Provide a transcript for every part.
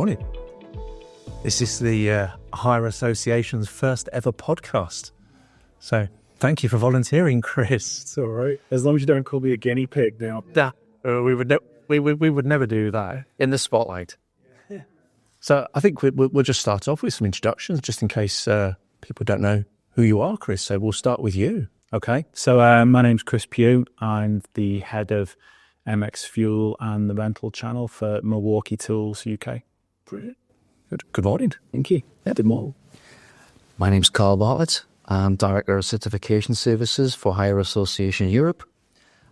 morning. This is the Hire Association's first ever podcast. So thank you for volunteering, Chris. It's all right. As long as you don't call me a guinea pig now. We would never do that in the spotlight. Yeah. So I think we'll just start off with some introductions, just in case people don't know who you are, Chris. So we'll start with you. Okay. So my name's Chris Pugh. I'm the head of MX Fuel and the rental channel for Milwaukee Tools UK. Brilliant. Good morning. Thank you. Yeah, good morning. My name's Bartlett. I'm Director of Certification Services for Hire Association Europe.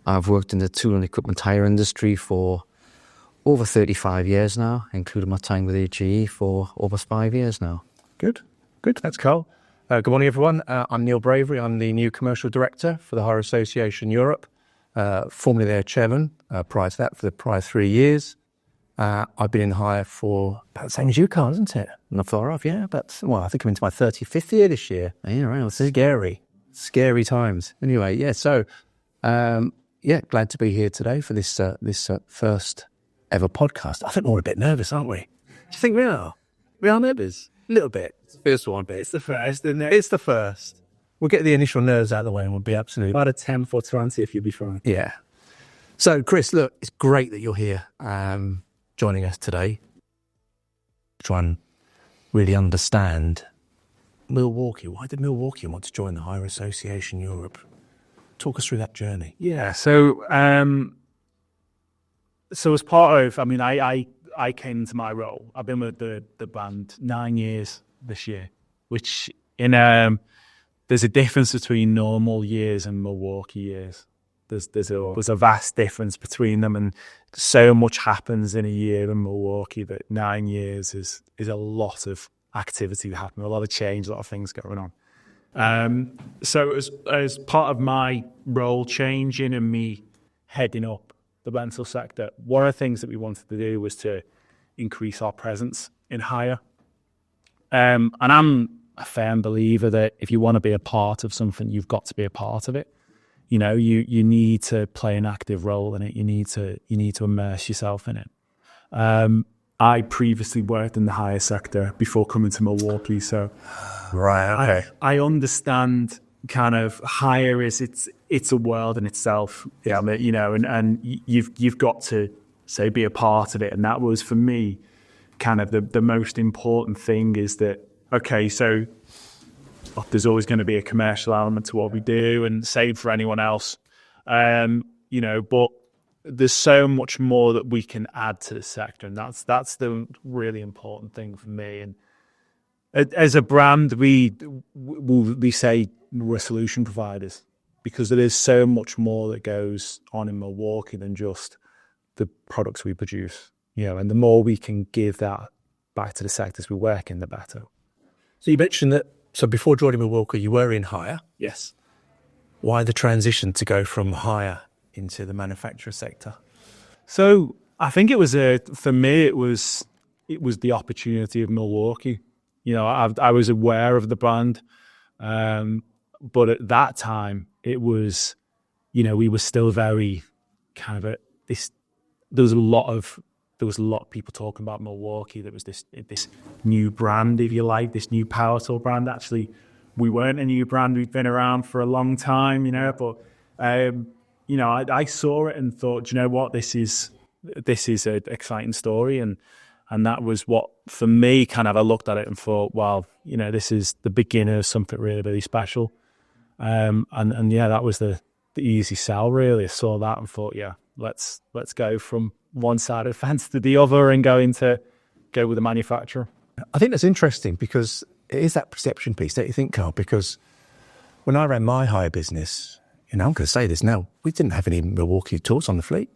I've worked in the tool and equipment hire industry for over 35 years now, including my time with HAE for over 5 years now. Good. That's Carl. Good morning, everyone. I'm Neil Bravery. I'm the new Commercial Director for the Hire Association Europe, formerly their Chairman prior to that for the prior 3 years. I've been in hire for about the same as you, Carl, isn't it? Not far off, yeah. But, I think I'm into my 35th year this year. Yeah, right. It's scary times. Anyway, yeah, so, glad to be here today for this first ever podcast. I think we're all a bit nervous, aren't we? Do you think we are? We are nervous? A little bit. It's the first one, but it's the first, isn't it? It's the first. We'll get the initial nerves out of the way and we'll be absolutely... About a 10 for 20 if you'll be fine. Yeah. So, Chris, look, it's great that you're here. Joining us today, try and really understand Milwaukee. Why did Milwaukee want to join the Hire Association Europe? Talk us through that journey. Yeah, so as part of, I came into my role. I've been with the band 9 years this year, which there's a difference between normal years and Milwaukee years. There's a vast difference between them, and so much happens in a year in Milwaukee that 9 years is a lot of activity happening, a lot of change, a lot of things going on. So as part of my role changing and me heading up the rental sector, one of the things that we wanted to do was to increase our presence in hire. And I'm a firm believer that if you want to be a part of something, you've got to be a part of it. You know, you need to play an active role in it. You need to immerse yourself in it. I previously worked in the hire sector before coming to Milwaukee, so right. Okay. I understand kind of hire is it's a world in itself. Yeah, and you've got to be a part of it. And that was for me kind of the most important thing is that so. There's always going to be a commercial element to what we do, and same for anyone else, but there's so much more that we can add to the sector, and that's the really important thing for me. And as a brand, we say we're solution providers because there is so much more that goes on in Milwaukee than just the products we produce, and the more we can give that back to the sectors we work in, the better. So you mentioned that. So before joining Milwaukee, you were in hire? Yes. Why the transition to go from hire into the manufacturer sector? So I think it was for me, it was the opportunity of Milwaukee. I was aware of the brand, but at that time it was, we were still very kind of at this. There was a lot of people talking about Milwaukee. There was this new brand, if you like, this new power tool brand. Actually, we weren't a new brand. We'd been around for a long time, but, I saw it and thought, do you know what, this is an exciting story. And that was what, for me, kind of, I looked at it and thought, well, this is the beginning of something really, really special. That was the easy sell, really. I saw that and thought, yeah, let's go from one side of the fence to the other and go with the manufacturer. I think that's interesting because it is that perception piece, don't you think, Carl? Because when I ran my hire business, I'm going to say this now, we didn't have any Milwaukee tools on the fleet.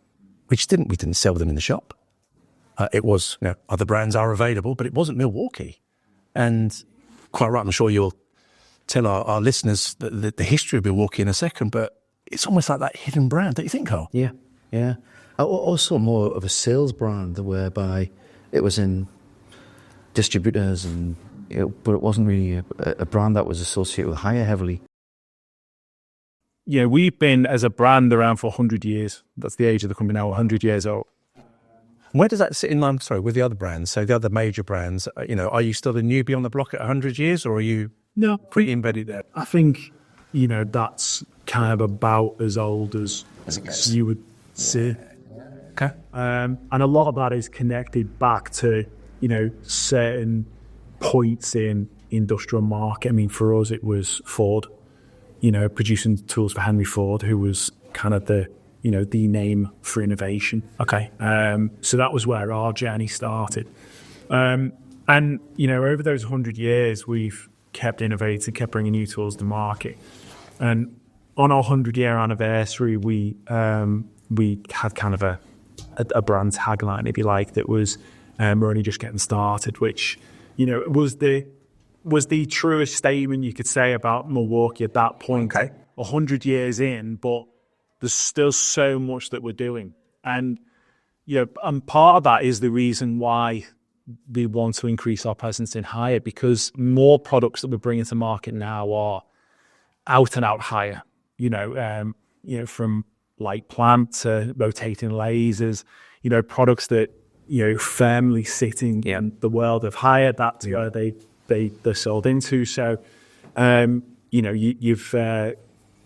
We didn't sell them in the shop. It was, other brands are available, but it wasn't Milwaukee. And quite right, I'm sure you'll tell our listeners the history of Milwaukee in a second, but it's almost like that hidden brand, don't you think, Carl? Yeah. Also more of a sales brand whereby it was in distributors, but it wasn't really a brand that was associated with hire heavily. We've been as a brand around for 100 years. That's the age of the company now, 100 years old. Where does that sit in line, sorry, with the other brands? So the other major brands, are you still a newbie on the block at 100 years, or are you pretty embedded there? I think, that's kind of about as old as you would say. Okay. And a lot of that is connected back to, certain points in industrial market. I mean, for us, it was Ford, producing tools for Henry Ford, who was kind of the name for innovation. Okay. So that was where our journey started. And, over those 100 years, we've kept innovating, kept bringing new tools to market. And on our 100-year anniversary, we had kind of a brand tagline, if you like, that was we're only just getting started, which, was the truest statement you could say about Milwaukee at that point. Okay. 100 years in, but there's still so much that we're doing. And, and part of that is the reason why we want to increase our presence in hire, because more products that we're bringing to market now are out and out hire, from light plant to rotating lasers, products that, firmly sitting in the world of hire, that's where they're sold into. So,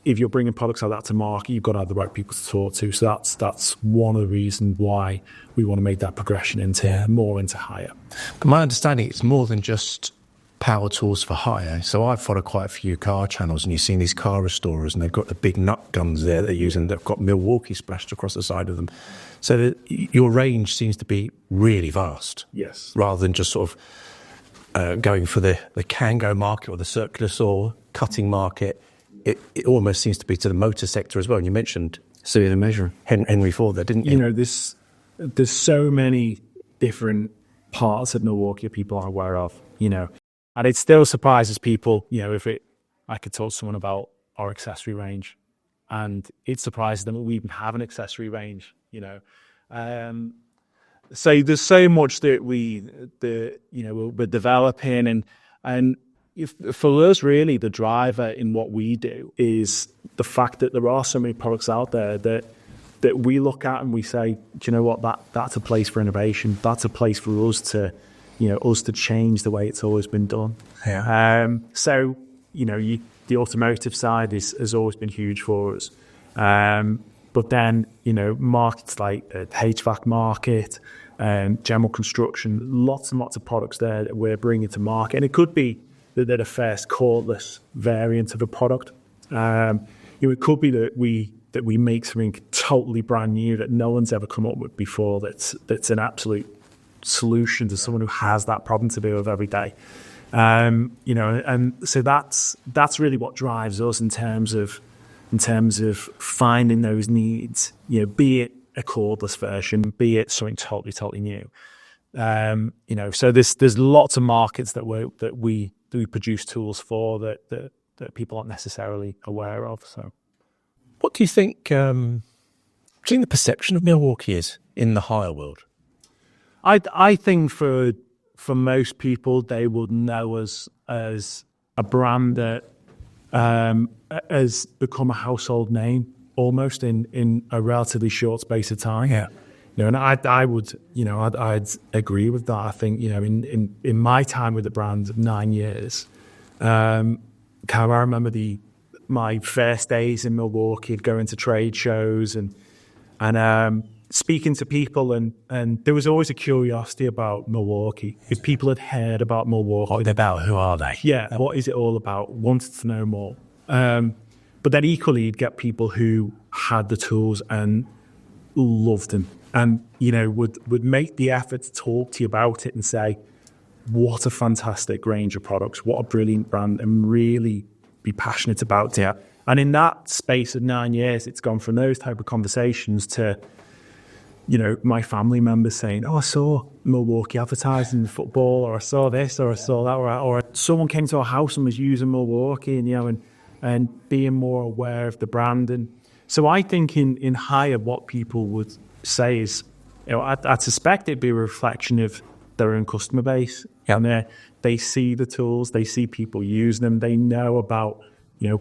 if you're bringing products like that to market, you've got to have the right people to talk to. So that's one of the reasons why we want to make that progression more into hire. But my understanding, it's more than just power tools for hire. So I've followed quite a few car channels, and you've seen these car restorers, and they've got the big nut guns there they're using. They've got Milwaukee splashed across the side of them. So your range seems to be really vast. Yes. Rather than just sort of going for the Kango market or the circular saw cutting market. It almost seems to be to the motor sector as well. And you mentioned Serial measure. Henry Ford there, didn't you? There's so many different parts of Milwaukee that people are aware of, and it still surprises people, I could talk to someone about our accessory range, and it surprises them that we even have an accessory range, so there's so much that we're developing, and for us, really, the driver in what we do is the fact that there are so many products out there that we look at and we say, do you know what, that's a place for innovation. That's a place for us to, us to change the way it's always been done. Yeah. So, the automotive side has always been huge for us. But then, markets like the HVAC market, general construction, lots and lots of products there that we're bringing to market. And it could be that they're the first cordless variant of a product. It could be that we make something totally brand new that no one's ever come up with before. That's an absolute solution to someone who has that problem to deal with every day. And so that's really what drives us in terms of finding those needs. Be it a cordless version, be it something totally new. So there's lots of markets that we produce tools for that people aren't necessarily aware of. So, what do you think? Do you think the perception of Milwaukee is in the hire world? I think for most people, they would know us as a brand that has become a household name almost in a relatively short space of time. Yeah. And I would, I'd agree with that. I think, in my time with the brand of 9 years, I remember my first days in Milwaukee, going to trade shows and speaking to people, and there was always a curiosity about Milwaukee. If people had heard about Milwaukee, What about? Who are they? yeah, what is it all about? Wanted to know more. But then equally, you'd get people who had the tools and loved them, and would make the effort to talk to you about it and say, what a fantastic range of products, what a brilliant brand, and really be passionate about it. Yeah. And in that space of 9 years, it's gone from those type of conversations to my family members saying, oh, I saw Milwaukee advertising football, or I saw this, or I saw that, or someone came to our house and was using Milwaukee, and being more aware of the brand. And so I think in hire, what people would say is, I'd suspect it'd be a reflection of their own customer base. Yeah. And they see the tools, they see people using them, they know about,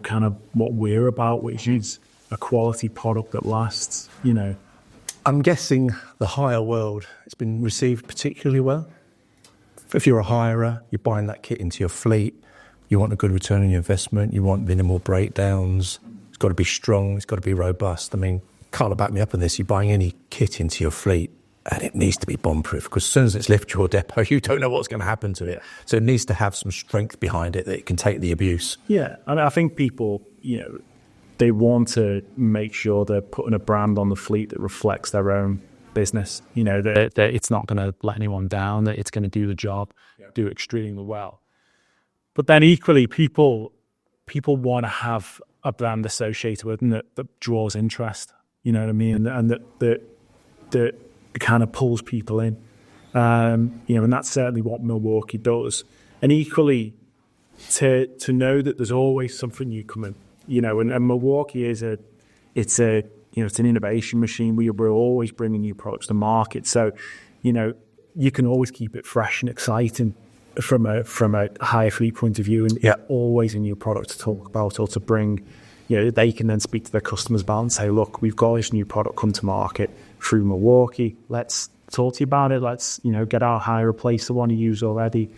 kind of what we're about, which is a quality product that lasts, I'm guessing the hire world has been received particularly well. If you're a hirer, you're buying that kit into your fleet, you want a good return on your investment, you want minimal breakdowns, it's got to be strong, it's got to be robust. I mean, Carla, back me up on this, you're buying any kit into your fleet and it needs to be bomb-proof, because as soon as it's left your depot, you don't know what's going to happen to it. So it needs to have some strength behind it that it can take the abuse. Yeah, and I think people, they want to make sure they're putting a brand on the fleet that reflects their own business. That it's not going to let anyone down, that it's going to do the job, do extremely well. But then equally, people want to have a brand associated with them that draws interest. You know what I mean? And that kind of pulls people in. And that's certainly what Milwaukee does. And equally, to know that there's always something new coming. And Milwaukee it's an innovation machine. We're always bringing new products to market. So, you can always keep it fresh and exciting from a higher fleet point of view, and always a new product to talk about or to bring. They can then speak to their customers about and say, look, we've got this new product come to market through Milwaukee. Let's talk to you about it. Let's, get our hire replace the one you use already.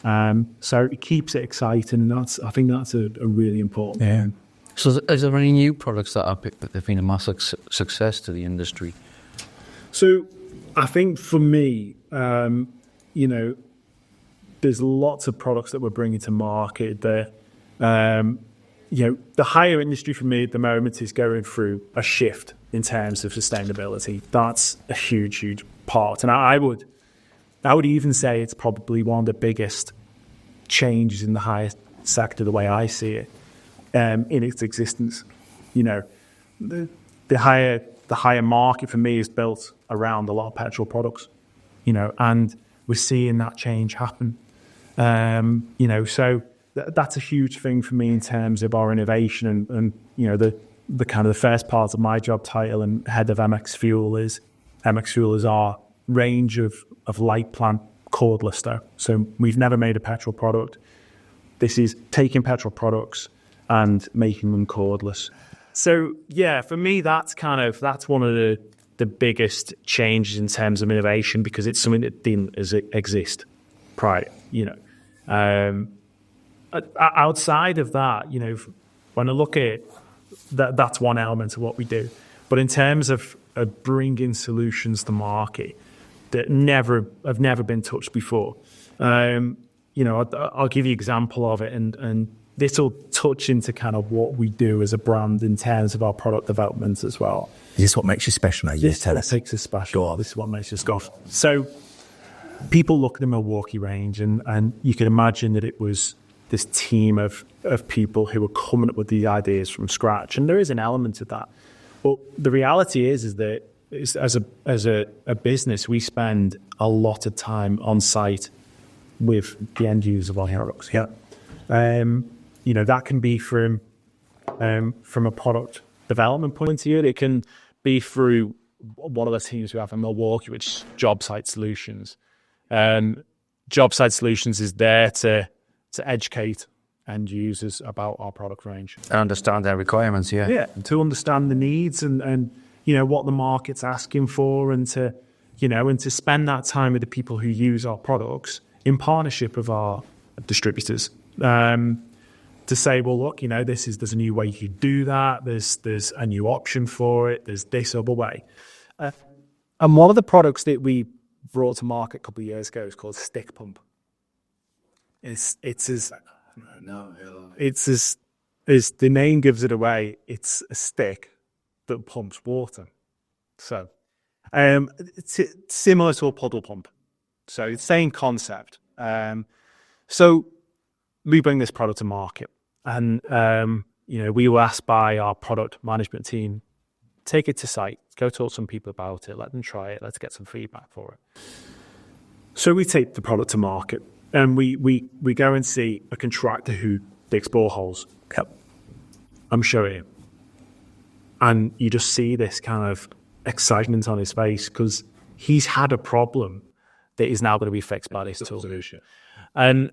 So it keeps it exciting, and I think that's a really important thing. So is there any new products that have been a massive success to the industry? So I think for me, there's lots of products that we're bringing to market there. The hire industry for me at the moment is going through a shift in terms of sustainability. That's a huge, huge part. And I would even say it's probably one of the biggest changes in the hire sector, the way I see it, in its existence. The hire market for me is built around a lot of petrol products, and we're seeing that change happen. So that's a huge thing for me in terms of our innovation and the kind of the first part of my job title and head of MX Fuel is our range of light plant cordless though. So we've never made a petrol product. This is taking petrol products and making them cordless. So for me that's one of the biggest changes in terms of innovation, because it's something that didn't exist prior. Outside of that, when I look at that's one element of what we do. But in terms of bringing solutions to market that have never been touched before, I'll give you an example of it, and this will touch into kind of what we do as a brand in terms of our product development as well. Is this what makes you special now? This makes us special. Go on. This is what makes us special. So people look at the Milwaukee range, and you can imagine that it was this team of people who were coming up with the ideas from scratch, and there is an element of that. But the reality is that as a business, we spend a lot of time on site with the end user of our products. That can be from a product development point of view. It can be through one of the teams we have in Milwaukee, which is Job Site Solutions. Job Site Solutions is there to educate end users about our product range. I understand their requirements, to understand the needs and what the market's asking for, and to spend that time with the people who use our products in partnership with our distributors. To say, well, look, there's a new way you do that. There's a new option for it. There's this other way. And one of the products that we brought to market a couple of years ago is called Stick Pump. It's as the name gives it away. It's a stick that pumps water. So it's similar to a puddle pump. So it's the same concept. So we bring this product to market, and we were asked by our product management team, take it to site, go talk to some people about it, let them try it, let's get some feedback for it. So we take the product to market, and we go and see a contractor who digs boreholes. I'm showing him, and you just see this kind of excitement on his face, because he's had a problem that is now going to be fixed by this tool. Solution. And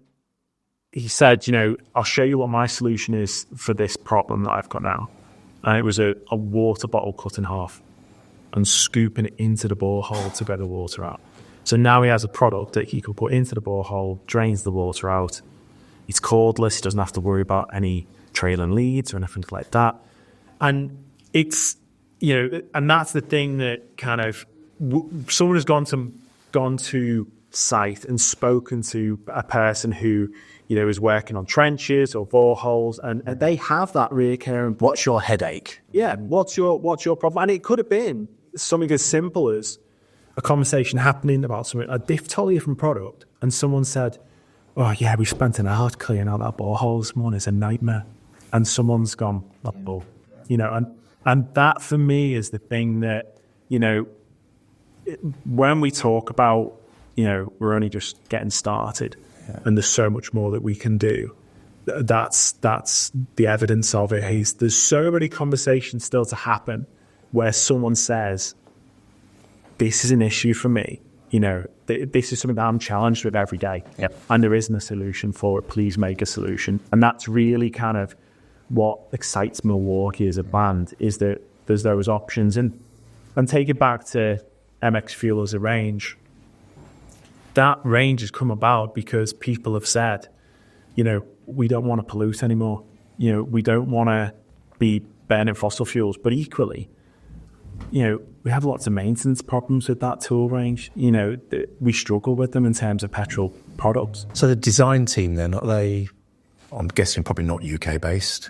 he said, I'll show you what my solution is for this problem that I've got now. And it was a water bottle cut in half. and scooping it into the borehole to get the water out. So now he has a product that he can put into the borehole, drains the water out. It's cordless. He doesn't have to worry about any trailing leads or anything like that. And it's, and that's the thing that kind of, someone has gone to site and spoken to a person who, is working on trenches or boreholes, and they have that recurring. What's your headache? Yeah, what's your problem? And it could have been something as simple as a conversation happening about something, a totally different product, and someone said, "Oh yeah, we spent an hour clearing out that borehole this morning. It's a nightmare." And someone's gone, "Oh," and that for me is the thing that, when we talk about, we're only just getting started, and there's so much more that we can do. That's the evidence of it. There's so many conversations still to happen where someone says, "This is an issue for me. This is something that I'm challenged with every day, and there isn't a solution for it. Please make a solution." And that's really kind of what excites Milwaukee as a band, is that there's those options. And take it back to MX Fuel as a range. That range has come about because people have said, we don't want to pollute anymore. We don't want to be burning fossil fuels. But equally, we have lots of maintenance problems with that tool range. We struggle with them in terms of petrol products. So the design team then, are they, I'm guessing probably not UK based?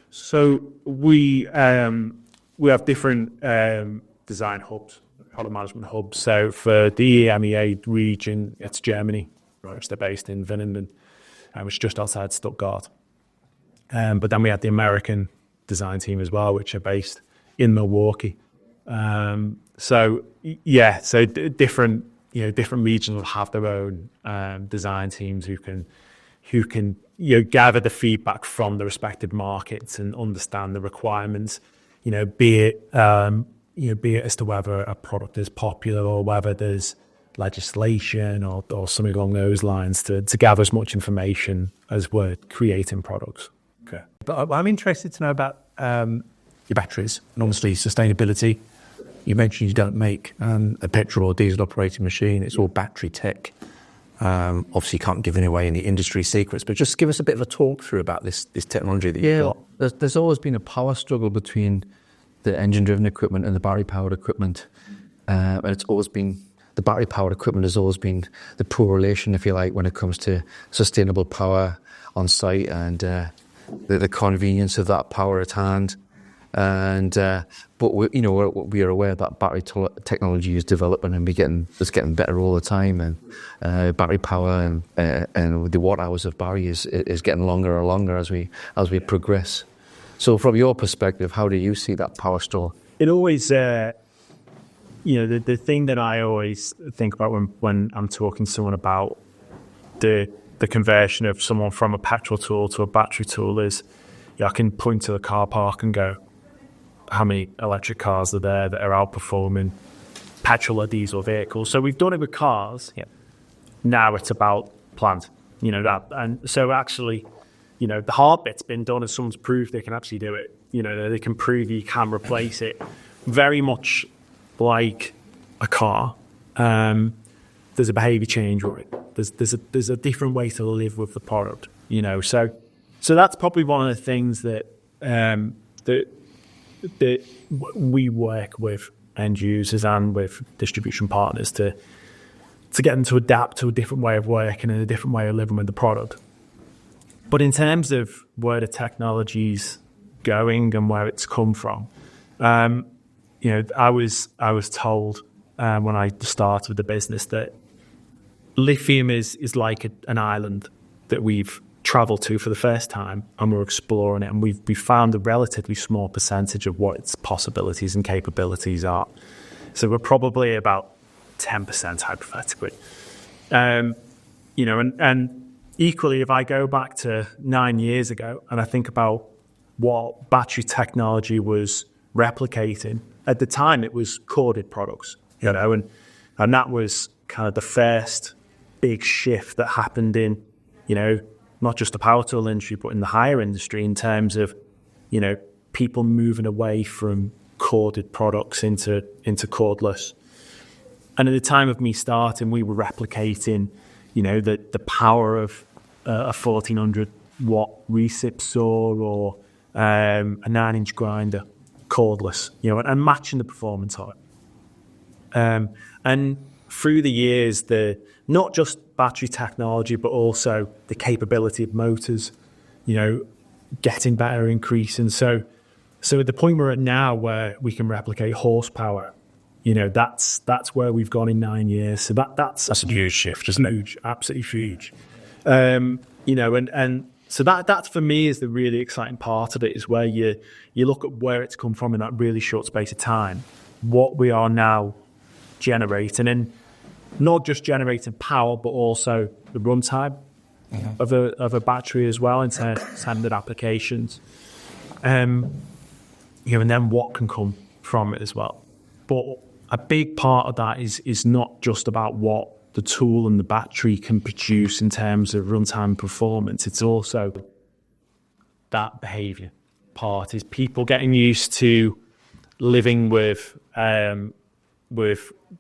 So we have different design hubs, product management hubs. So for the EMEA region, it's Germany, which they're based in Winnenden, which is just outside Stuttgart. But then we had the American design team as well, which are based in Milwaukee. So different regions will have their own design teams who can gather the feedback from the respective markets and understand the requirements. Be it as to whether a product is popular or whether there's legislation or something along those lines to gather as much information as we're creating products. Okay, but I'm interested to know about your batteries and obviously sustainability. You mentioned you don't make a petrol or diesel operating machine. It's all battery tech. Obviously, you can't give away any industry secrets, but just give us a bit of a talk through about this technology that you've got. There's always been a power struggle between the engine-driven equipment and the battery-powered equipment. And it's always been, the battery-powered equipment has always been the poor relation, if you like, when it comes to sustainable power on site and the convenience of that power at hand. And but we are aware that battery technology is developing and it's getting better all the time, and battery power and the watt hours of battery is getting longer and longer as we progress. So from your perspective, how do you see that power store? It always, the thing that I always think about when I'm talking to someone about the conversion of someone from a petrol tool to a battery tool is, I can point to the car park and go, how many electric cars are there that are outperforming petrol or diesel vehicles? So we've done it with cars. Yep. Now it's about plant, that. And so actually, the hard bit's been done, and someone's proved they can actually do it. They can prove you can replace it. Very much like a car, there's a behaviour change with it. There's a different way to live with the product. So that's probably one of the things that that we work with end users and with distribution partners to get them to adapt to a different way of working and a different way of living with the product. But in terms of where the technology's going and where it's come from, I was told when I started with the business that lithium is like an island that we've traveled to for the first time, and we're exploring it, and we found a relatively small percentage of what its possibilities and capabilities are. So we're probably about 10% hypothetically. And equally, if I go back to 9 years ago and I think about what battery technology was replicating, at the time it was corded products, and that was kind of the first big shift that happened in, not just the power tool industry, but in the hire industry in terms of, people moving away from corded products into cordless. And at the time of me starting, we were replicating, the power of a 1400 watt recip saw or a 9-inch grinder, cordless, and matching the performance of it. And through the years, not just battery technology, but also the capability of motors, getting better, increasing. So at the point we're at now, where we can replicate horsepower, that's where we've gone in 9 years. So that's a huge shift, isn't it? Huge, absolutely huge. And so that for me is the really exciting part of it, is where you look at where it's come from in that really short space of time, what we are now generating, and not just generating power, but also the runtime of a battery as well in standard applications. And then what can come from it as well. But a big part of that is not just about what the tool and the battery can produce in terms of runtime performance. It's also that behavior part, is people getting used to living with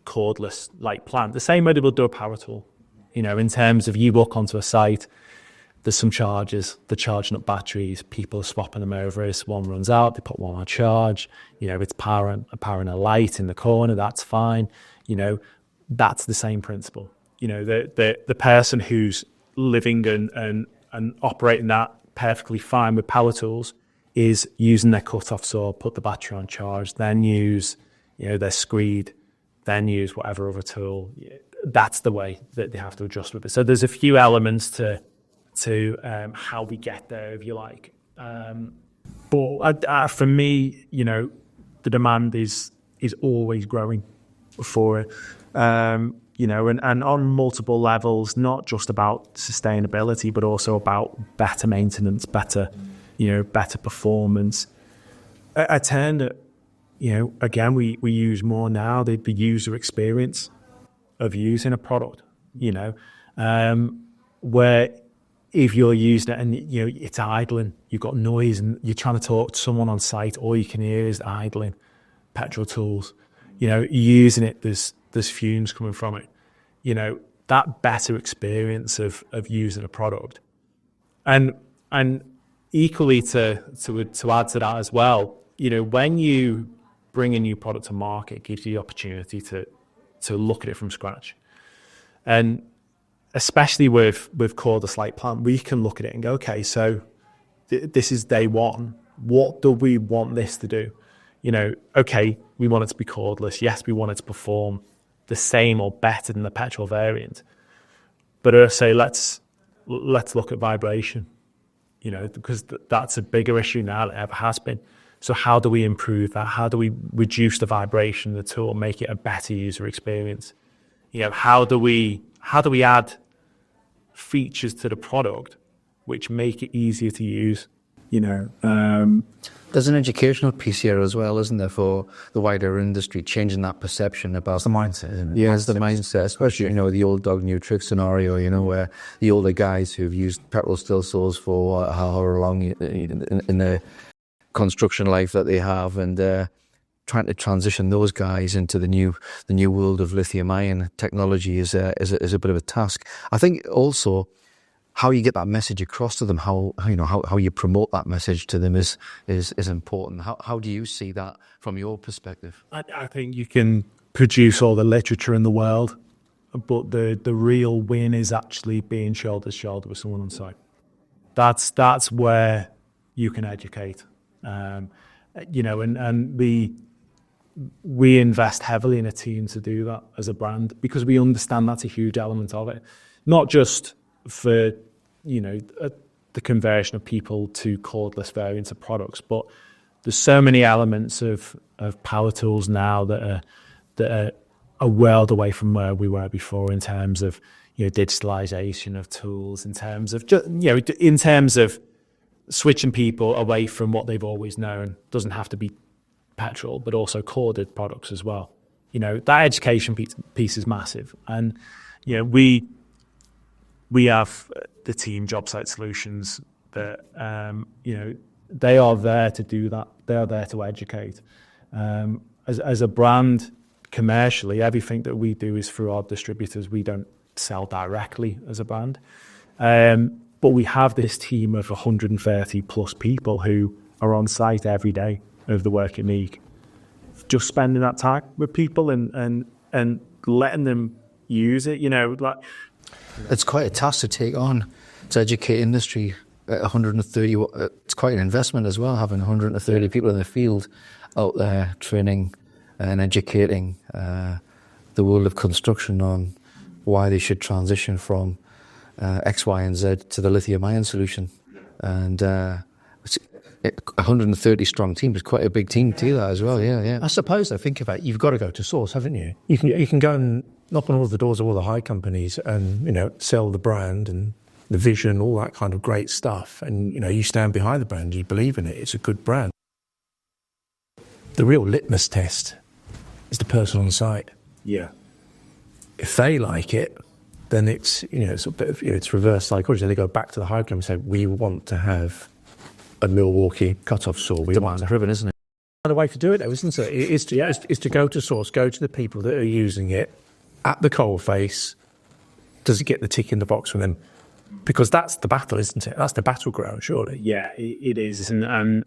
cordless like plant, the same way they will do a power tool. In terms of, you walk onto a site, there's some chargers, they're charging up batteries, people are swapping them over. As one runs out, they put one on charge. It's powering a light in the corner, that's fine. That's the same principle. The person who's living and operating that perfectly fine with power tools is using their cut-off saw, put the battery on charge, then use their screed, then use whatever other tool. That's the way that they have to adjust with it. So there's a few elements to how we get there, if you like. But for me, the demand is always growing for it. And on multiple levels, not just about sustainability, but also about better maintenance, better performance. I tend to, again, we use more now the user experience of using a product, where if you're using it and it's idling, you've got noise and you're trying to talk to someone on site, all you can hear is idling, petrol tools, using it, there's fumes coming from it, that better experience of using a product. And equally to add to that as well, when you bring a new product to market, it gives you the opportunity to look at it from scratch. And especially with cordless light plant, we can look at it and go, okay, so this is day one. What do we want this to do? Okay, we want it to be cordless. Yes, we want it to perform the same or better than the petrol variant. But I say let's look at vibration, because that's a bigger issue now than it ever has been. So how do we improve that? How do we reduce the vibration of the tool, make it a better user experience? How do we add features to the product which make it easier to use? There's an educational piece here as well, isn't there, for the wider industry, changing that perception about... It's the mindset, isn't it? Yeah, it's the mindset, especially, the old dog, new trick scenario, where the older guys who've used petrol still saws for however long in their construction life that they have, and trying to transition those guys into the new world of lithium-ion technology is a bit of a task. I think also how you get that message across to them, how you promote that message to them is important. How do you see that from your perspective? I think you can produce all the literature in the world, but the real win is actually being shoulder to shoulder with someone on site. That's where you can educate. And we invest heavily in a team to do that as a brand, because we understand that's a huge element of it. Not just for, the conversion of people to cordless variants of products, but there's so many elements of power tools now that are a world away from where we were before in terms of, digitalization of tools, in terms of switching people away from what they've always known. Doesn't have to be petrol, but also corded products as well. That education piece is massive. And, we have the team Job Site Solutions that, they are there to do that. They are there to educate. As a brand, commercially, everything that we do is through our distributors. We don't sell directly as a brand. But we have this team of 130 plus people who are on site every day of the working week, just spending that time with people and letting them use it. It's quite a task to take on, to educate industry at 130. It's quite an investment as well, having 130 people in the field out there training and educating the world of construction on why they should transition from X, Y, and Z to the lithium-ion solution. And 130 strong team is quite a big team to do that as well. Yeah. I suppose, think about it, you've got to go to source, haven't you? You can go and knock on all the doors of all the high companies and, sell the brand and the vision, all that kind of great stuff. And, you stand behind the brand, you believe in it, it's a good brand. The real litmus test is the person on site. Yeah. If they like it, then it's, it's a bit of, it's reverse psychology. They go back to the high company and say, we want to have a Milwaukee cut-off saw. Demand driven, isn't it? The way to do it, though, isn't it? Is to go to source, go to the people that are using it at the coalface. Does it get the tick in the box from them? Because that's the battle, isn't it? That's the battleground, surely. Yeah, it is, and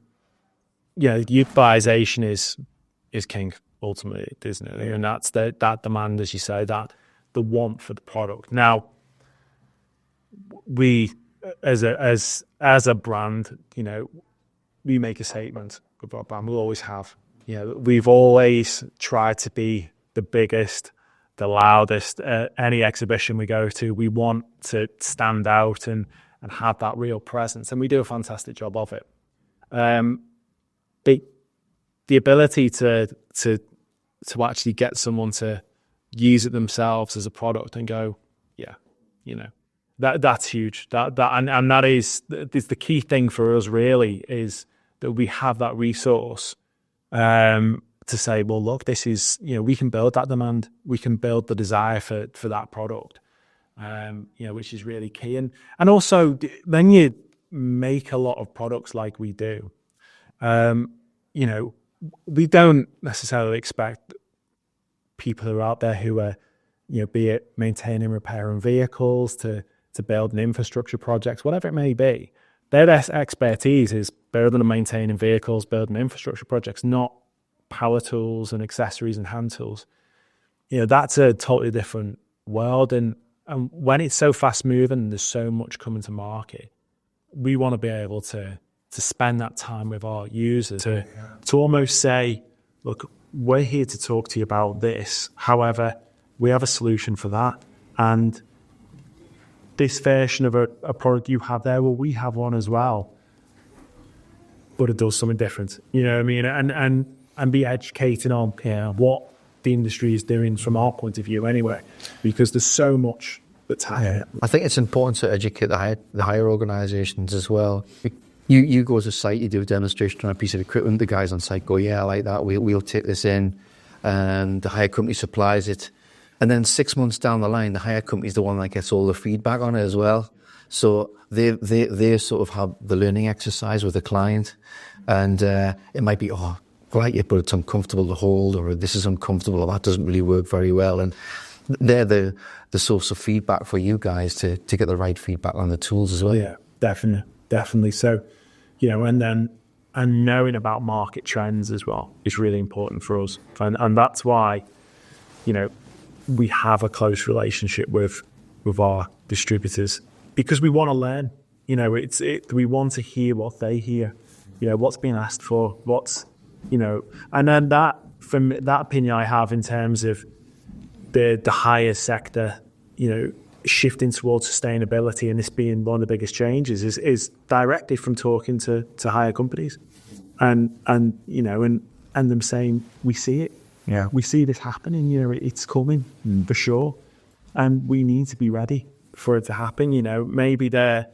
utilization is king ultimately, isn't it? And that's that demand, as you say, that the want for the product. Now, we as a brand, we make a statement with our brand. We'll always have. We've always tried to be the biggest, the loudest at any exhibition we go to. We want to stand out and have that real presence, and we do a fantastic job of it. The ability to actually get someone to use it themselves as a product and go, that's huge. And that is the key thing for us. Really, is that we have that resource to say, well, look, this is, we can build that demand, we can build the desire for that product, which is really key. And also, then you make a lot of products like we do. We don't necessarily expect people who are out there who are, be it maintaining, repairing vehicles to building infrastructure projects, whatever it may be. Their expertise is building and maintaining vehicles, building infrastructure projects, not power tools and accessories and hand tools. That's a totally different world. And when it's so fast moving and there's so much coming to market, we want to be able to spend that time with our users to almost say, look, we're here to talk to you about this. However, we have a solution for that. And this version of a product you have there, well, we have one as well. But it does something different. You know what I mean? And be educating on what the industry is doing from our point of view anyway. Because there's so much that's happening. I think it's important to educate the higher organisations as well. You go to site, you do a demonstration on a piece of equipment, the guys on site go, yeah, I like that, we'll take this in, and the hire company supplies it. And then 6 months down the line, the hire company is the one that gets all the feedback on it as well. So they sort of have the learning exercise with the client, and it might be, I like it, but it's uncomfortable to hold, or this is uncomfortable, or that doesn't really work very well. And they're the source of feedback for you guys to get the right feedback on the tools as well. Yeah, definitely. So, and knowing about market trends as well is really important for us. And that's why, we have a close relationship with our distributors, because we want to learn. We want to hear what they hear, what's being asked for, and then that, from that opinion I have in terms of the higher sector, shifting towards sustainability, and this being one of the biggest changes, is directly from talking to higher companies, and them saying, we see it. Yeah, we see this happening. It's coming for sure, and we need to be ready for it to happen. Maybe they're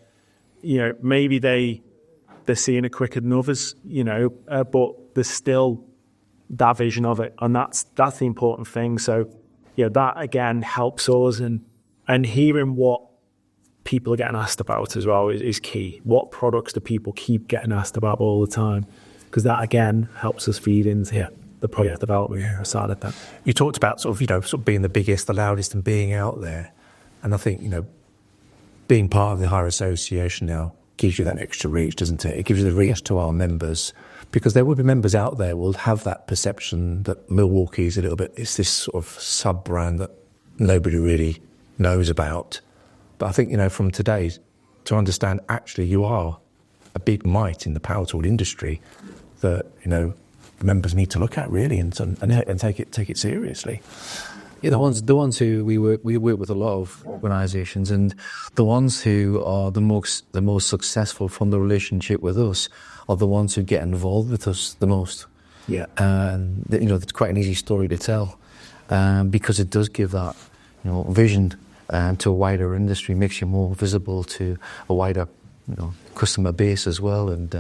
seeing it quicker than others. But there's still that vision of it, and that's the important thing. So, that again helps us, and hearing what people are getting asked about as well is key. What products do people keep getting asked about all the time? Because that again helps us feed into here. the product development side of that. You talked about sort of being the biggest, the loudest, and being out there. And I think, being part of the Hire Association now gives you that extra reach, doesn't it? It gives you the reach to our members, because there will be members out there who will have that perception that Milwaukee is it's this sort of sub-brand that nobody really knows about. But I think, from today, to understand actually you are a big might in the power tool industry that, members need to look at really and take it seriously. Yeah, the ones who we work with a lot of organisations, and the ones who are the most successful from the relationship with us are the ones who get involved with us the most. Yeah, and it's quite an easy story to tell, because it does give that vision to a wider industry, makes you more visible to a wider customer base as well, and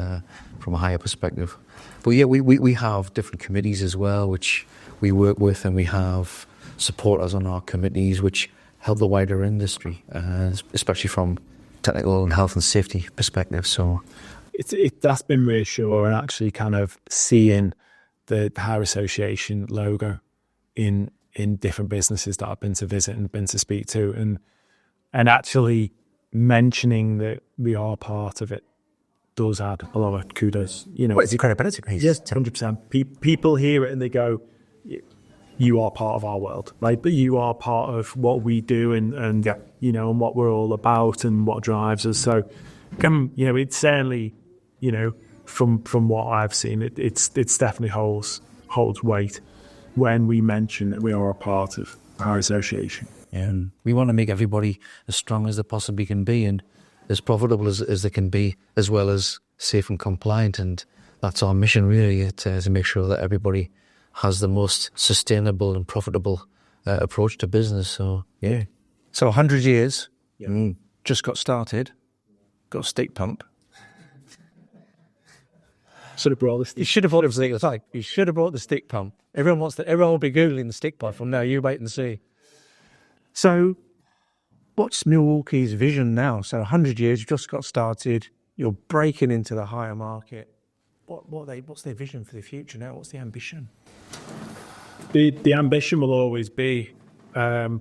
from a higher perspective. But yeah, we have different committees as well, which we work with, and we have supporters on our committees which help the wider industry, especially from technical and health and safety perspective. So that's been reassuring, actually, kind of seeing the Hire Association logo in different businesses that I've been to visit and been to speak to, and actually mentioning that we are part of it does add a lot of kudos. It's the credibility piece. Yes, 100%. People hear it and they go, you are part of our world, right? But you are part of what we do and and what we're all about and what drives us. So, it certainly, from what I've seen, it's definitely holds weight when we mention that we are a part of our association. Yeah, and we want to make everybody as strong as they possibly can be and as profitable as they can be, as well as safe and compliant. And that's our mission, really, to make sure that everybody has the most sustainable and profitable approach to business. So, yeah. So 100 years, just got started, got a stick pump. Should have brought the stick. You should have brought You should have brought the stick pump. Everyone will be Googling the stick pump from now. You wait and see. So what's Milwaukee's vision now? So 100 years, you've just got started. You're breaking into the higher market. What's their vision for the future now? What's the ambition? The ambition will always be what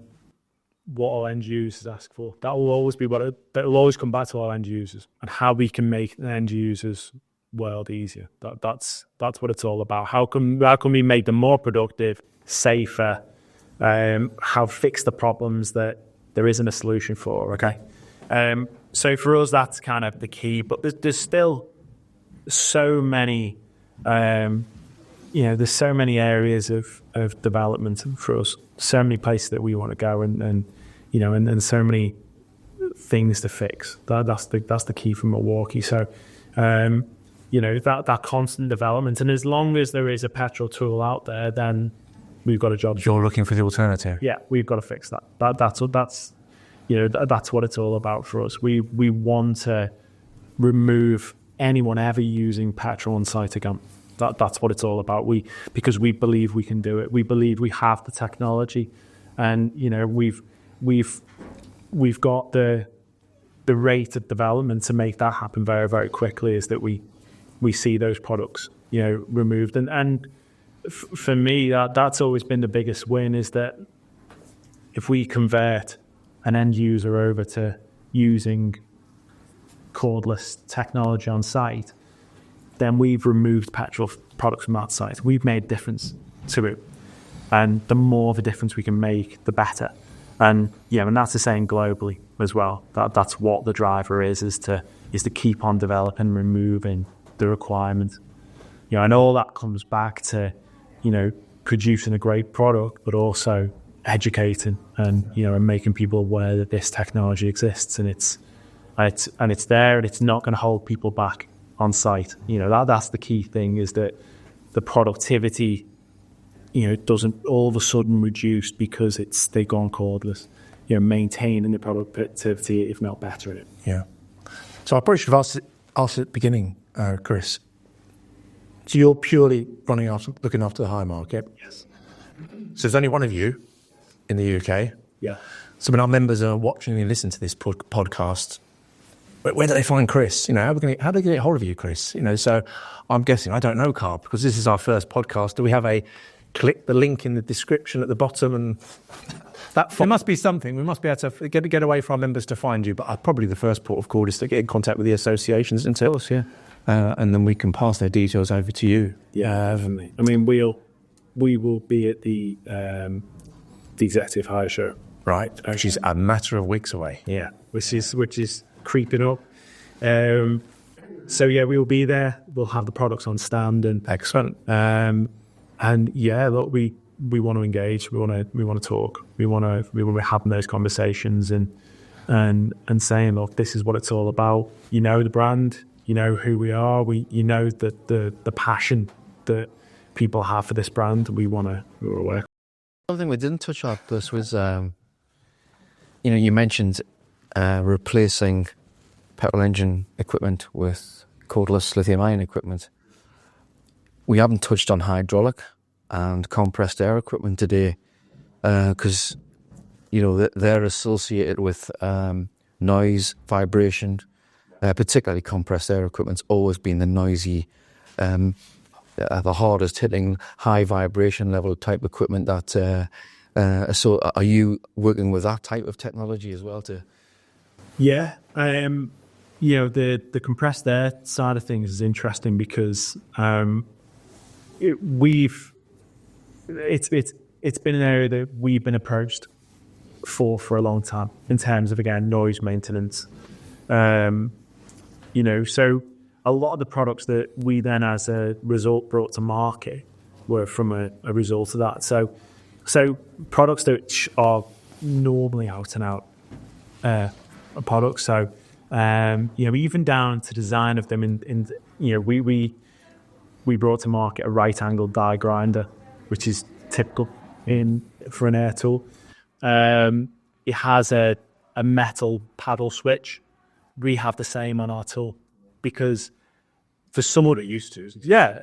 our end users ask for. That will always be that will always come back to our end users and how we can make the end users' world easier. That's what it's all about. How can we make them more productive, safer? How fix the problems that there isn't a solution for? Okay, so for us that's kind of the key. But there's still so many, there's so many areas of development for us. So many places that we want to go, and so many things to fix. That's the key for Milwaukee. So, that constant development, and as long as there is a petrol tool out there, then we've got a job. You're looking for the alternative. Yeah, we've got to fix that. That's what it's all about for us. We want to remove anyone ever using petrol on site again. That's what it's all about. Because we believe we can do it. We believe we have the technology, and we've got the rate of development to make that happen very, very quickly. Is that we see those products removed, and for me that's always been the biggest win, is that if we convert an end user over to using cordless technology on site, then we've removed petrol products from that site. We've made a difference to it. And the more of a difference we can make, the better. And and that's the same globally as well. That's what the driver is to keep on developing, removing the requirement. And all that comes back to, producing a great product, but also educating and making people aware that this technology exists, and it's there, and it's not going to hold people back on site. That's the key thing, is that the productivity, doesn't all of a sudden reduce because they've gone cordless. Maintaining the productivity, if not better, it. Yeah. So I probably should have asked at the beginning, Chris. So you're purely looking after the high market. Yes. So there's only one of you in the UK. Yeah. So when our members are watching and listening to this podcast, where do they find Chris? How do they get hold of you, Chris? So I'm guessing, I don't know, Carl, because this is our first podcast. Do we have a click the link in the description at the bottom? And there must be something. We must be able to get away from our members to find you. But probably the first port of call is to get in contact with the associations and tell us, and then we can pass their details over to you. Yeah, definitely. I mean, we will be at the executive hire show. Right, which is a matter of weeks away. Yeah, which is creeping up. So yeah, we will be there. We'll have the products on stand and Excellent. and yeah, look, we want to engage. We want to talk. We want to be having those conversations and saying, look, this is what it's all about. The brand. Who we are. That the passion that people have for this brand. We want to work. Something we didn't touch on this was, you mentioned replacing petrol engine equipment with cordless lithium-ion equipment. We haven't touched on hydraulic and compressed air equipment today because, they're associated with noise, vibration, particularly compressed air equipment's always been the noisy, the hardest hitting, high vibration level type equipment that... so are you working with that type of technology as well too? Yeah. The compressed air side of things is interesting because it's been an area that we've been approached for a long time in terms of, again, noise maintenance. So a lot of the products that we then as a result brought to market were from a result of that. So products that are normally out and out products. So even down to design of them. We brought to market a right-angled die grinder, which is typical for an air tool. It has a metal paddle switch. We have the same on our tool because for someone who used to,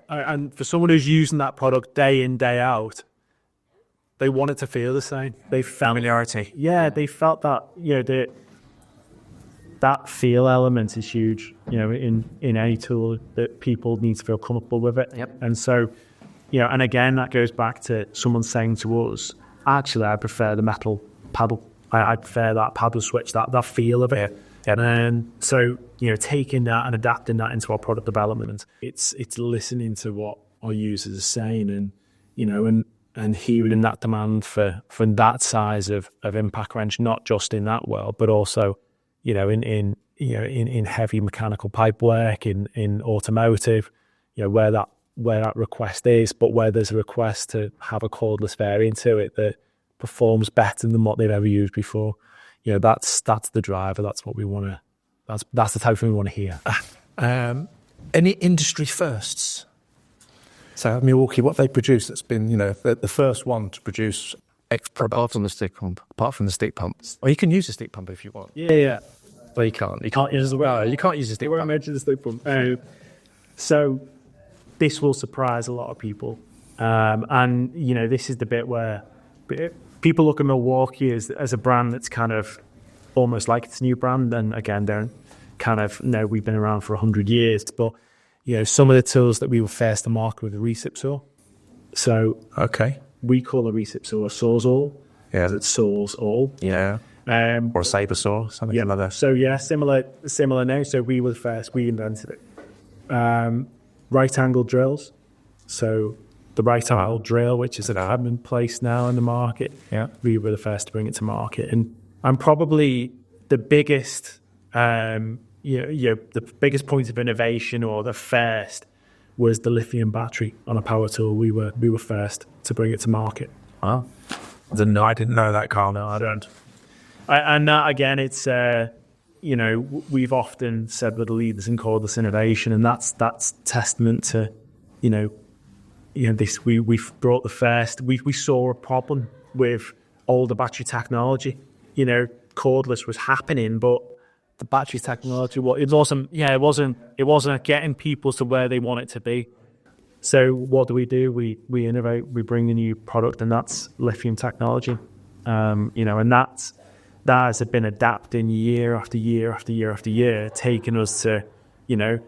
and for someone who's using that product day in, day out, they want it to feel the same. They felt Familiarity. Yeah, they felt that. That feel element is huge. In any tool that people need to feel comfortable with it. Yep. And so, and again, that goes back to someone saying to us, actually, I prefer the metal paddle. I prefer that paddle switch, that feel of it. Yeah. And so, taking that and adapting that into our product development, it's listening to what our users are saying and hearing that demand for that size of impact wrench, not just in that world, but also, in heavy mechanical pipe work, in automotive, where that request is, but where there's a request to have a cordless variant to it that performs better than what they've ever used before. That's the driver. That's what we want to. That's the type of thing we want to hear. Any industry firsts? So Milwaukee, what they produce that's been, the first one to produce X product. Apart from the stick pump. Apart from the stick pumps. Well, you can use a stick pump if you want. Yeah. Well, you can't. You can't use a stick pump. Mention the stick pump. So this will surprise a lot of people. And, this is the bit where people look at Milwaukee as a brand that's kind of almost like it's a new brand. And again, they're kind of, we've been around for 100 years. But, some of the tools that we were first to market with a recip saw. So Okay. we call a recip saw a sawzall. Yeah. It saws all. Yeah. Or a saber saw, something like that. So similar now. So we were the first. We invented it. Right angle drills. So the right angle drill, which is an admin place now in the market. Yeah. We were the first to bring it to market, and probably the biggest, the biggest point of innovation or the first was the lithium battery on a power tool. We were first to bring it to market. Oh. I didn't know that, Carl. No, I don't. And that, again, it's, we've often said we're the leaders in cordless innovation, and that's testament to, this. We've brought the first. We saw a problem with older battery technology. Cordless was happening, but the battery technology, it wasn't getting people to where they want it to be. So what do? We innovate. We bring a new product, and that's lithium technology. And has been adapting year after year after year after year, taking us to,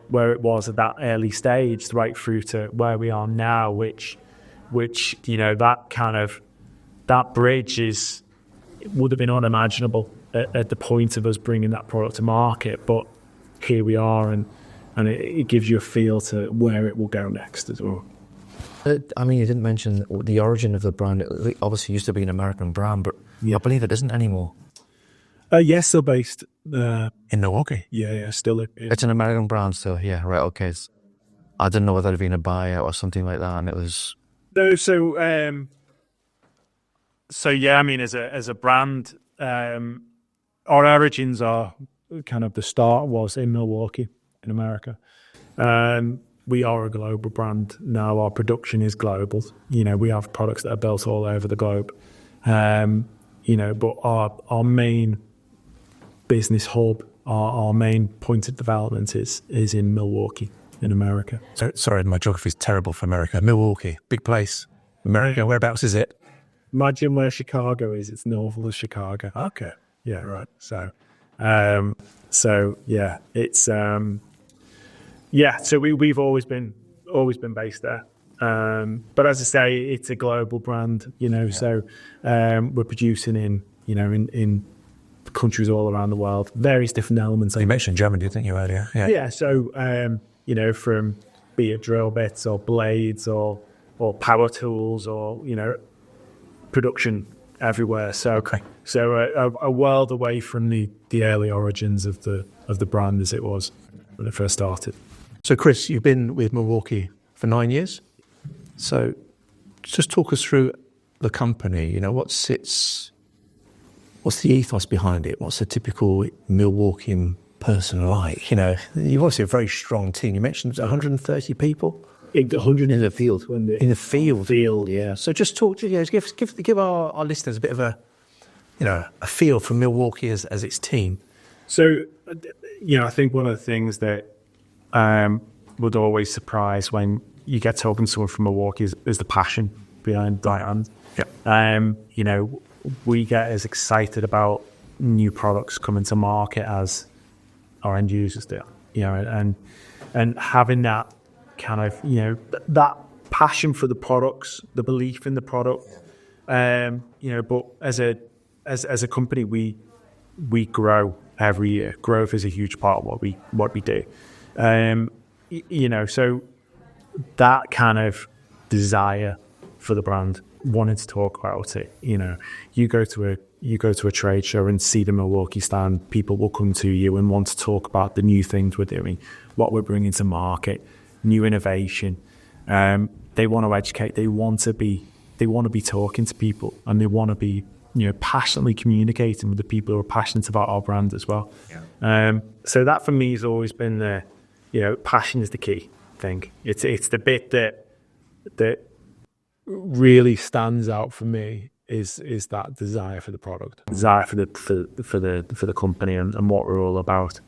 where it was at that early stage, right through to where we are now, which that bridge would have been unimaginable at the point of us bringing that product to market. But here we are, and it gives you a feel to where it will go next as well. I mean, you didn't mention the origin of the brand. It obviously used to be an American brand, but I believe it isn't anymore. Yes, still based In Milwaukee. Yeah, still. It's an American brand still. Yeah, right. Okay. I didn't know whether it had been a buyout or something like that, and it was. No, so yeah. I mean, as a brand, our origins are kind of the start was in Milwaukee, in America. We are a global brand now. Our production is global. We have products that are built all over the globe. But our main business hub, our main point of development is in Milwaukee, in America. So, sorry, my geography is terrible for America. Milwaukee, big place. America, whereabouts is it? Imagine where Chicago is. It's north of Chicago. Okay. Yeah. Right. So yeah, it's So we've always been based there. But as I say, it's a global brand. So we're producing in countries all around the world, various different elements. You mentioned Germany, didn't you, earlier? Yeah. Yeah. So from be it drill bits or blades or power tools or production everywhere. So Okay. So a world away from the early origins of the brand as it was when it first started. So, Chris, you've been with Milwaukee for 9 years. So, just talk us through the company. What's the ethos behind it? What's a typical Milwaukee person like? You've obviously a very strong team. You mentioned 130 people. 100 In the field. In the field. Yeah. So, just talk to give our listeners a bit of a feel for Milwaukee as its team. So, I think one of the things that would always surprise when you get talking to someone from Milwaukee is the passion behind the brand. Yeah. We get as excited about new products coming to market as our end users do. And having that kind of that passion for the products, the belief in the product. But as a company, we grow every year. Growth is a huge part of what we do. So that kind of desire for the brand, wanting to talk about it. You go to a trade show and see the Milwaukee stand. People will come to you and want to talk about the new things we're doing, what we're bringing to market, new innovation. They want to educate. They want to be talking to people, and they want to be passionately communicating with the people who are passionate about our brand as well. Yeah. So that for me has always been the passion is the key thing. It's the bit that really stands out for me is that desire for the product, desire for the company and what we're all about.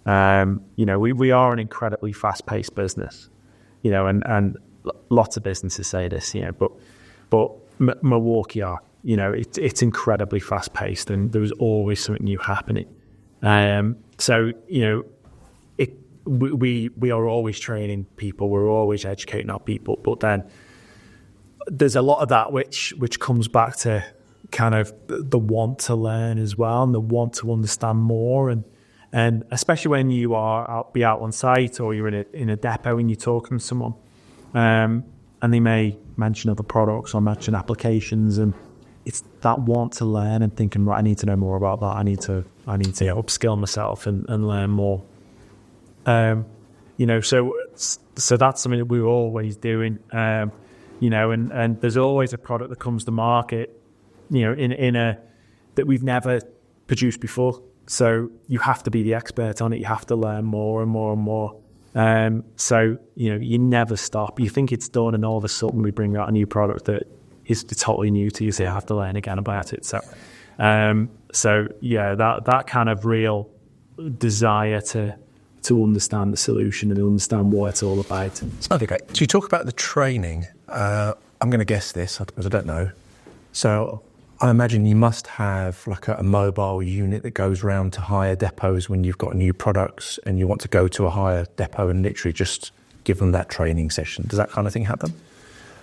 We are an incredibly fast-paced business, and lots of businesses say this, but Milwaukee are, it's incredibly fast-paced, and there's always something new happening. So we are always training people, we're always educating our people, but then there's a lot of that which comes back to kind of the want to learn as well, and the want to understand more, and especially when you are out on site or you're in a depot and you're talking to someone, and they may mention other products or mention applications, and it's that want to learn and thinking, right, I need to know more about that. I need to upskill myself and learn more. So that's something that we're always doing. And there's always a product that comes to market, that we've never produced before. So you have to be the expert on it. You have to learn more and more and more. So you never stop. You think it's done, and all of a sudden we bring out a new product that is totally new to you. So you have to learn again about it. So yeah, that kind of real desire to understand the solution and understand what it's all about. Okay, great. So you talk about the training. I'm going to guess this because I don't know. So I imagine you must have like a mobile unit that goes around to higher depots when you've got new products and you want to go to a higher depot and literally just give them that training session. Does that kind of thing happen?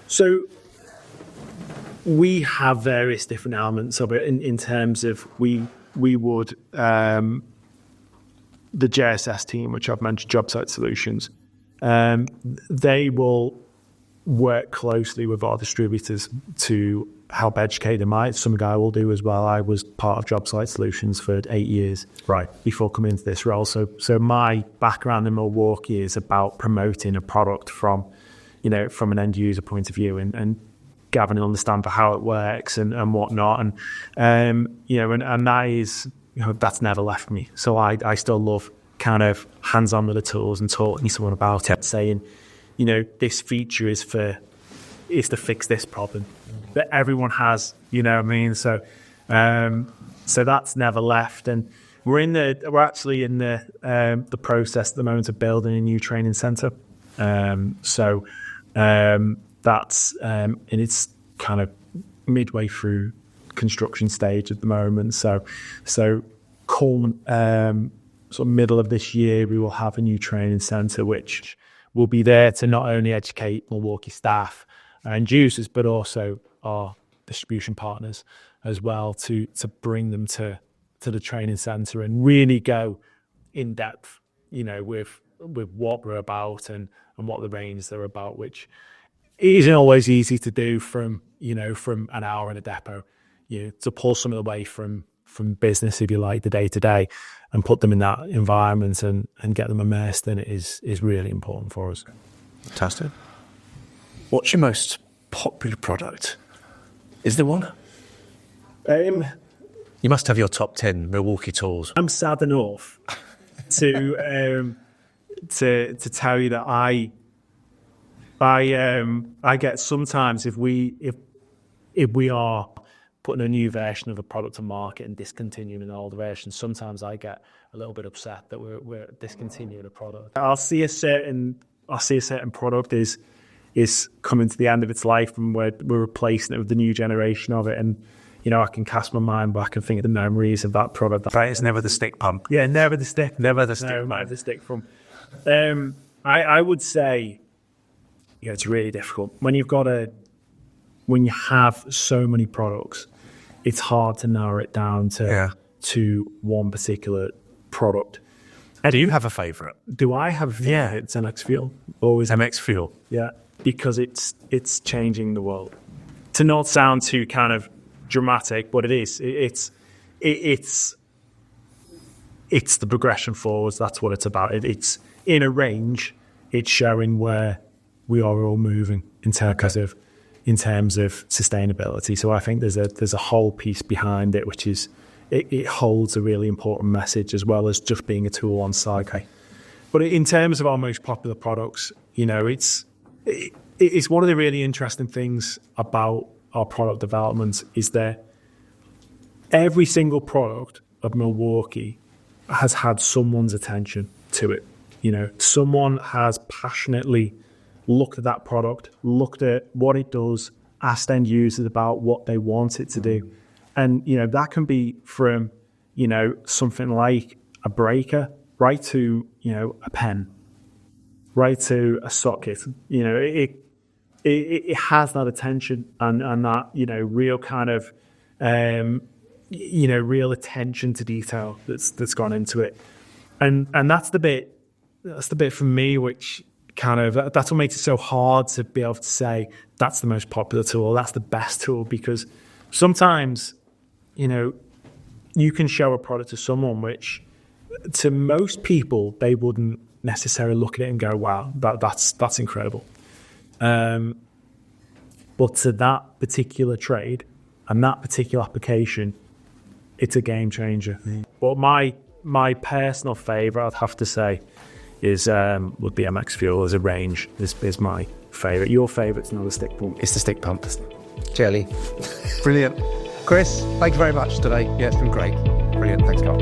So we have various different elements of it in terms of we would the JSS team, which I've mentioned, Job Site Solutions, they will work closely with our distributors to help educate them. It's something I will do as well. I was part of Job Site Solutions for 8 years before coming into this role. So my background in Milwaukee is about promoting a product from an end user point of view and gathering an understanding for how it works and whatnot. And that is, that's never left me. So I still love kind of hands-on with the tools and talking to someone about it, saying, this feature is to fix this problem that everyone has, you know what I mean? So that's never left. And we're actually in the process at the moment of building a new training centre. That's and it's kind of midway through construction stage at the moment. So come sort of middle of this year, we will have a new training centre which will be there to not only educate Milwaukee staff and users, but also our distribution partners as well, to bring them to the training centre and really go in depth, with what we're about and what the range they're about, which isn't always easy to do from an hour in a depot. To pull something away from business, if you like, the day to day, and put them in that environment and get them immersed in it is really important for us. Fantastic. What's your most popular product? Is there one? You must have your top 10 Milwaukee tools. I'm sad enough to tell you that I get sometimes if we are putting a new version of a product to market and discontinuing an old version, sometimes I get a little bit upset that we're discontinuing a product. I'll see a certain product is coming to the end of its life and we're replacing it with the new generation of it, and I can cast my mind back and think of the memories of that product. But it's never the stick pump. Yeah, never the stick. Never the stick. No, never the stick from. I would say, it's really difficult when you have so many products. It's hard to narrow it down to one particular product. Do you have a favourite? Do I have? Yeah, it's MX Fuel. Always MX Fuel. Yeah, because it's changing the world. To not sound too kind of dramatic, but it is. It's the progression forwards. That's what it's about. It's in a range. It's showing where we are all moving in terms of sustainability. So I think there's a whole piece behind it, which is it holds a really important message as well as just being a tool on site. Okay. But in terms of our most popular products, it's one of the really interesting things about our product development is that every single product of Milwaukee has had someone's attention to it. Someone has passionately looked at that product, looked at what it does, asked end users about what they want it to do. And, that can be from, something like a breaker right to, a pen, right to a socket. It has that attention and that, real kind of, real attention to detail that's gone into it. And that's the bit for me, which kind of, that's what makes it so hard to be able to say that's the most popular tool, that's the best tool, because sometimes, you can show a product to someone which to most people, they wouldn't necessarily look at it and go, wow, that's incredible. But to that particular trade and that particular application, it's a game changer. But my personal favourite, I'd have to say, would be MX Fuel as a range. This is my favourite. Your favourite's not a stick pump. It's the stick pump. Jelly. Brilliant. Chris, thank you very much today. Yeah, it's been great. Brilliant. Thanks, Carl.